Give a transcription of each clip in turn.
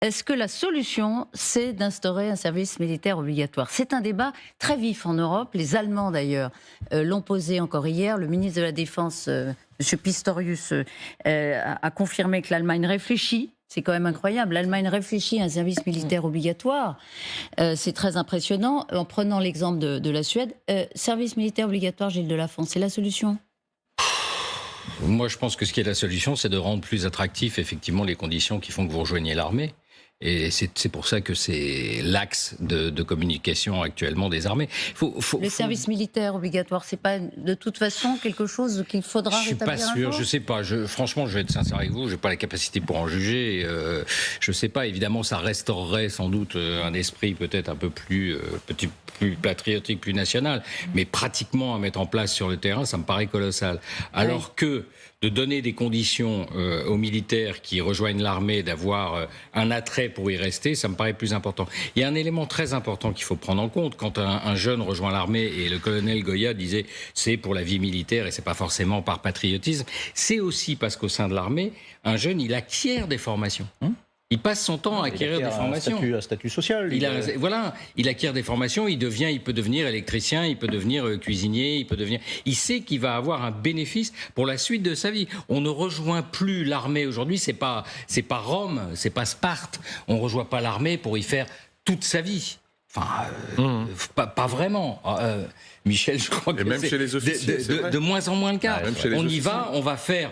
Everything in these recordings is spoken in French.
Est-ce que la solution, c'est d'instaurer un service militaire obligatoire? C'est un débat très vif en Europe. Les Allemands, d'ailleurs, l'ont posé encore hier. Le ministre de la Défense, M. Pistorius, a confirmé que l'Allemagne réfléchit. C'est quand même incroyable. L'Allemagne réfléchit à un service militaire obligatoire. C'est très impressionnant. En prenant l'exemple de la Suède, service militaire obligatoire, Gilles Delafont, c'est la solution? Moi, je pense que ce qui est la solution, c'est de rendre plus attractifs, effectivement, les conditions qui font que vous rejoignez l'armée. Et c'est pour ça que c'est l'axe de communication actuellement des armées. Le service militaire obligatoire, c'est pas de toute façon quelque chose qu'il faudra rétablir? Je suis pas sûr, je sais pas. Franchement, je vais être sincère avec vous, j'ai pas la capacité pour en juger. Je sais pas. Évidemment, ça restaurerait sans doute un esprit peut-être un peu plus plus patriotique, plus national, mais pratiquement à mettre en place sur le terrain, ça me paraît colossal. Alors que de donner des conditions aux militaires qui rejoignent l'armée, d'avoir un attrait pour y rester, ça me paraît plus important. Il y a un élément très important qu'il faut prendre en compte. Quand un jeune rejoint l'armée, et le colonel Goya disait c'est pour la vie militaire et c'est pas forcément par patriotisme, c'est aussi parce qu'au sein de l'armée, un jeune, il acquiert des formations. Il passe son temps à acquérir des formations. Un statut social. Il acquiert des formations, il peut devenir électricien, il peut devenir cuisinier, il sait qu'il va avoir un bénéfice pour la suite de sa vie. On ne rejoint plus l'armée aujourd'hui, c'est pas Rome, c'est pas Sparte. On rejoint pas l'armée pour y faire toute sa vie. Enfin, pas vraiment. Michel, je crois que même chez les officiers, de moins en moins le cas. On y va, on va faire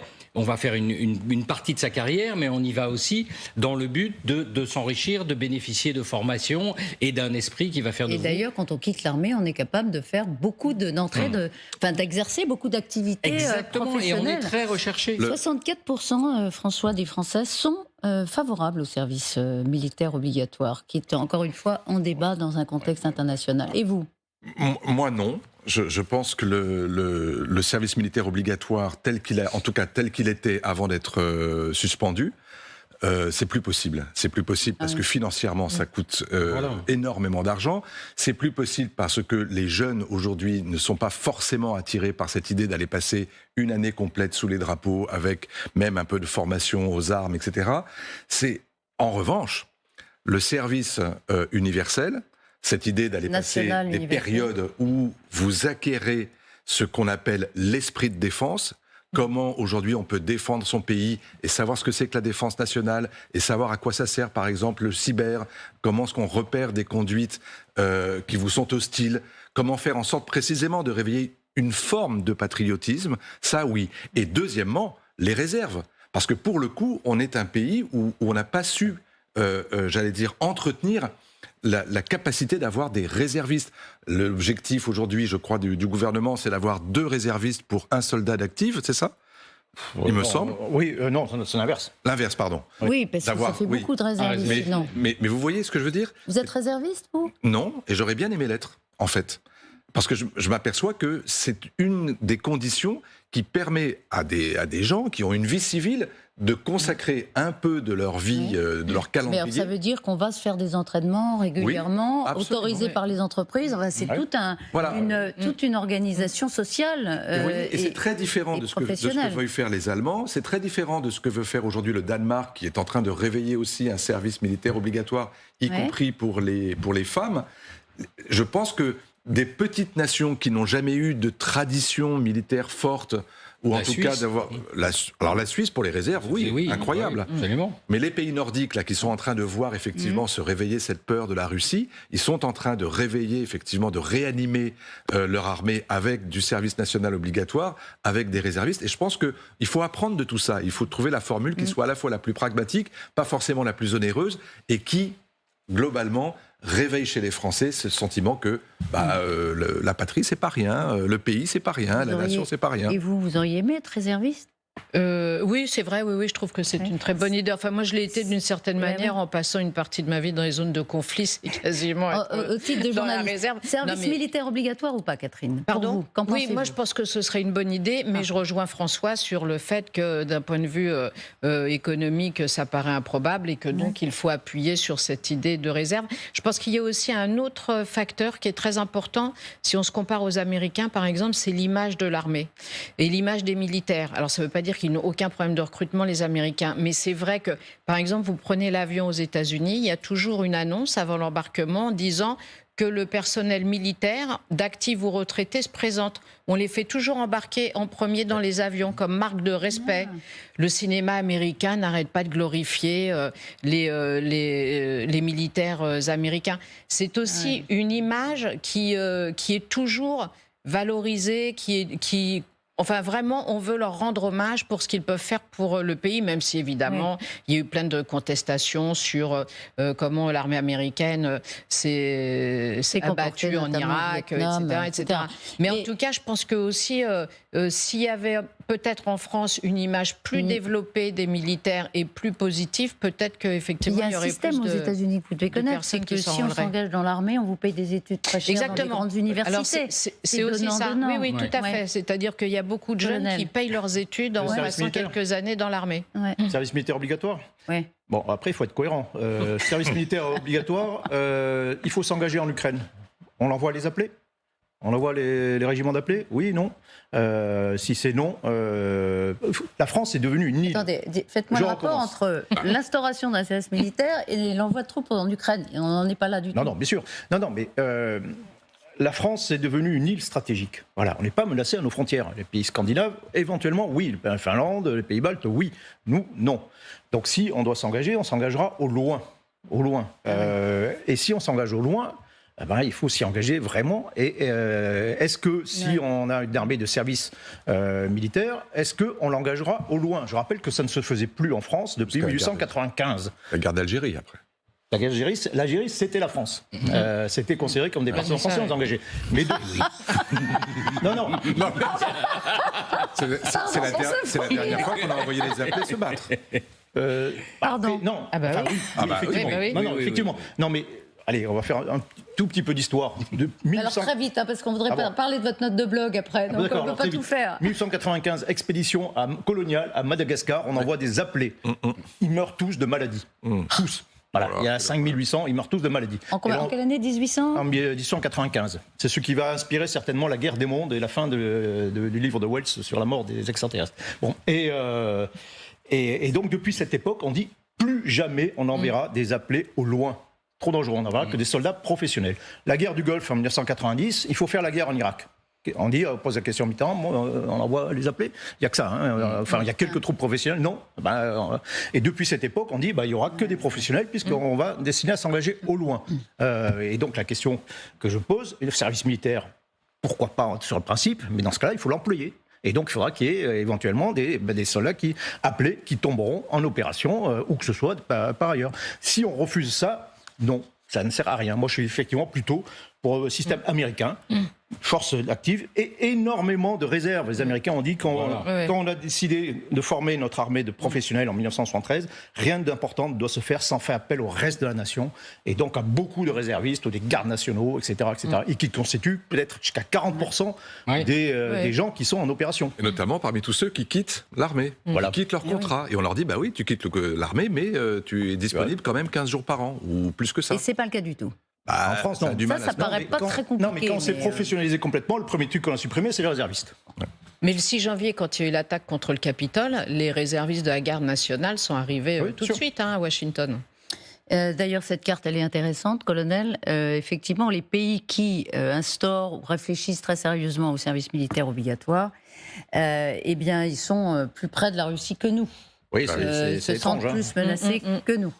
une partie de sa carrière, mais on y va aussi dans le but de s'enrichir, de bénéficier de formations et d'un esprit qui va faire de vous. Et d'ailleurs, quand on quitte l'armée, on est capable de faire beaucoup d'exercer beaucoup d'activités professionnelles. Et on est très recherché. 64%, François, des Français sont favorables au service militaire obligatoire, qui est encore une fois en débat dans un contexte international. Et vous ? Moi, non. Je pense que le service militaire obligatoire, tel qu'il était avant d'être suspendu, c'est plus possible. C'est plus possible parce que financièrement, ça coûte énormément d'argent. C'est plus possible parce que les jeunes aujourd'hui ne sont pas forcément attirés par cette idée d'aller passer une année complète sous les drapeaux avec même un peu de formation aux armes, etc. C'est en revanche le service universel. Cette idée d'aller passer des périodes où vous acquérez ce qu'on appelle l'esprit de défense, comment aujourd'hui on peut défendre son pays et savoir ce que c'est que la défense nationale et savoir à quoi ça sert, par exemple, le cyber, comment est-ce qu'on repère des conduites qui vous sont hostiles, comment faire en sorte précisément de réveiller une forme de patriotisme, ça oui. Et deuxièmement, les réserves. Parce que pour le coup, on est un pays où on n'a pas su, entretenir la capacité d'avoir des réservistes. L'objectif aujourd'hui, je crois, du gouvernement, c'est d'avoir 2 réservistes pour 1 soldat d'actif, c'est ça ? Il me semble. Oui, non, c'est l'inverse. L'inverse, pardon. Oui, parce que ça fait beaucoup de réservistes. Mais vous voyez ce que je veux dire ? Vous êtes réserviste, vous ? Non, et j'aurais bien aimé l'être, en fait. Parce que je m'aperçois que c'est une des conditions qui permet à des gens qui ont une vie civile de consacrer un peu de leur vie, de leur calendrier. Mais ça veut dire qu'on va se faire des entraînements régulièrement, autorisés par les entreprises. Enfin, c'est toute une organisation sociale. Et c'est très différent de ce que veulent faire les Allemands. C'est très différent de ce que veut faire aujourd'hui le Danemark, qui est en train de réveiller aussi un service militaire obligatoire, y compris pour les femmes. Je pense que des petites nations qui n'ont jamais eu de tradition militaire forte, ou en tout cas d'avoir... Alors la Suisse pour les réserves, oui, incroyable. Oui, absolument. Mais les pays nordiques, là, qui sont en train de voir effectivement se réveiller cette peur de la Russie, ils sont en train de réveiller, effectivement, de réanimer leur armée avec du service national obligatoire, avec des réservistes. Et je pense qu'il faut apprendre de tout ça. Il faut trouver la formule qui soit à la fois la plus pragmatique, pas forcément la plus onéreuse, et qui, globalement, réveille chez les Français ce sentiment que la patrie, c'est pas rien, le pays, c'est pas rien, la nation, c'est pas rien. Et vous auriez aimé être réserviste ? Oui, c'est vrai, oui, je trouve que c'est une très bonne idée. Enfin, moi, je l'ai été d'une certaine manière en passant une partie de ma vie dans les zones de conflit, c'est quasiment au titre de dans la journaliste. réserve. Service militaire obligatoire ou pas, Catherine ? Pardon ? Oui, moi, je je pense que ce serait une bonne idée, mais je rejoins François sur le fait que, d'un point de vue économique, ça paraît improbable et que donc il faut appuyer sur cette idée de réserve. Je pense qu'il y a aussi un autre facteur qui est très important, si on se compare aux Américains, par exemple, c'est l'image de l'armée et l'image des militaires. Alors, ça ne veut pas dire dire qu'ils n'ont aucun problème de recrutement, les Américains. Mais c'est vrai que, par exemple, vous prenez l'avion aux États-Unis, il y a toujours une annonce avant l'embarquement disant que le personnel militaire, d'actifs ou retraités, se présente. On les fait toujours embarquer en premier dans les avions comme marque de respect. Le cinéma américain n'arrête pas de glorifier les militaires américains. C'est aussi une image qui est toujours valorisée, Enfin, vraiment, on veut leur rendre hommage pour ce qu'ils peuvent faire pour le pays, même si, évidemment, il y a eu plein de contestations sur comment l'armée américaine s'est abattue en Irak, etc. Mais en tout cas, je pense que aussi, s'il y avait peut-être en France une image plus développée des militaires et plus positive, peut-être qu'effectivement, il y aurait plus de système aux États-Unis que vous devez connaître, c'est que si on s'engage dans l'armée, on vous paye des études très chères dans les grandes universités. Alors c'est aussi ça. Oui, tout à fait. C'est-à-dire qu'il y a beaucoup de jeunes qui payent leurs études en passant quelques années dans l'armée. Service militaire obligatoire. Oui. Bon, après, il faut être cohérent. Service militaire obligatoire, il faut s'engager en Ukraine. On l'envoie les appeler? On envoie les régiments d'appelés? Oui, non. Si c'est non, la France est devenue une île. Attendez, faites-moi le rapport entre l'instauration d'un service militaire et l'envoi de troupes en Ukraine. On n'en est pas là du tout. Non, bien sûr. Non, mais la France est devenue une île stratégique. Voilà, on n'est pas menacé à nos frontières. Les pays scandinaves, éventuellement, oui. La Finlande, les pays baltes, oui. Nous, non. Donc si on doit s'engager, on s'engagera au loin. Au loin. Et si on s'engage au loin, il faut s'y engager vraiment. Et est-ce que si on a une armée de service militaire, est-ce qu'on l'engagera au loin? Je rappelle que ça ne se faisait plus en France depuis 1895. La guerre d'Algérie, après. L'Algérie, c'était la France. C'était considéré comme des personnes françaises engagées. Mais non. C'est la dernière fois qu'on a envoyé les appelés se battre. Pardon. Non. Effectivement. Non, mais allez, on va faire un tout petit peu d'histoire. Alors très vite, parce qu'on voudrait parler de votre note de blog après, donc on ne peut pas tout faire. 1895, expédition coloniale à Madagascar, on envoie des appelés. Ils meurent tous de maladie. Tous. Voilà, il y a 5800, ils meurent tous de maladie. En quelle année? 1800 En 1895. C'est ce qui va inspirer certainement la guerre des mondes et la fin du livre de Wells sur la mort des extraterrestres. Bon, et donc depuis cette époque, on dit plus jamais on enverra des appelés au loin. Trop dangereux, on n'enverra que des soldats professionnels. La guerre du Golfe en 1990, il faut faire la guerre en Irak. On pose la question Mitterrand, on envoie les appelés. Il n'y a que ça. Enfin, il y a quelques troupes professionnelles. Non. Et depuis cette époque, on dit il n'y aura que des professionnels puisqu'on va destiner à s'engager au loin. Et donc la question que je pose, le service militaire, pourquoi pas sur le principe, mais dans ce cas-là, il faut l'employer. Et donc, il faudra qu'il y ait éventuellement des soldats qui tomberont en opération, où que ce soit par ailleurs. Si on refuse ça, non, ça ne sert à rien. Moi, je suis effectivement plutôt pour le système américain, force active et énormément de réserves. Les Américains ont dit quand on a décidé de former notre armée de professionnels en 1973, rien d'important ne doit se faire sans faire appel au reste de la nation et donc à beaucoup de réservistes ou des gardes nationaux, etc. et qui constituent peut-être jusqu'à 40% des gens qui sont en opération. Et notamment parmi tous ceux qui quittent l'armée, qui quittent leur contrat. Et on leur dit, oui, tu quittes l'armée, mais tu es disponible quand même 15 jours par an, ou plus que ça. Et c'est pas le cas du tout. En France, non. Ça paraît pas très compliqué. Non, mais quand on s'est professionnalisé complètement, le premier truc qu'on a supprimé, c'est les réservistes. Mais le 6 janvier, quand il y a eu l'attaque contre le Capitole, les réservistes de la garde nationale sont arrivés tout de suite à Washington. D'ailleurs, cette carte, elle est intéressante, colonel. Effectivement, les pays qui instaurent ou réfléchissent très sérieusement au service militaire obligatoire, ils sont plus près de la Russie que nous. Oui, se sentent plus menacés que nous.